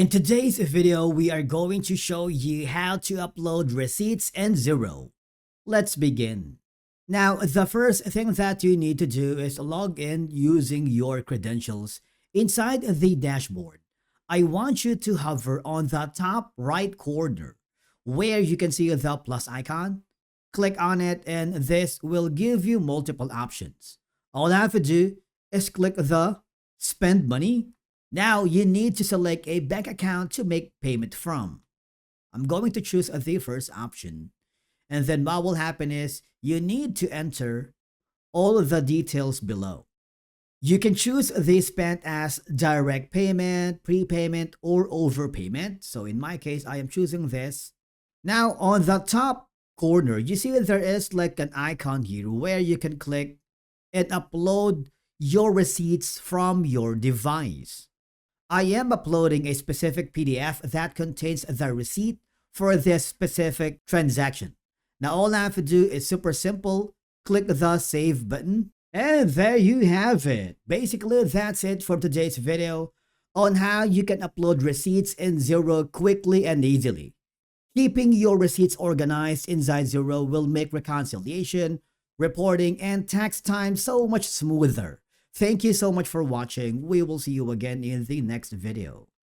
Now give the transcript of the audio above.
In today's video, we are going to show you how to upload receipts in Xero. Let's begin. Now, the first thing that you need to do is log in using your credentials inside the dashboard. I want you to hover on the top right corner where you can see the plus icon. Click on it and this will give you multiple options. All I have to do is click the spend money. Now you need to select a bank account to make payment from. I'm going to choose the first option. And then what will happen is you need to enter all of the details below. You can choose the spend as direct payment, prepayment, or overpayment. So in my case, I am choosing this. Now on the top corner, you see that there is like an icon here where you can click and upload your receipts from your device. I am uploading a specific PDF that contains the receipt for this specific transaction. Now all I have to do is super simple, click the save button, and there you have it. Basically, that's it for today's video on how you can upload receipts in Xero quickly and easily. Keeping your receipts organized inside Xero will make reconciliation, reporting, and tax time so much smoother. Thank you so much for watching. We will see you again in the next video.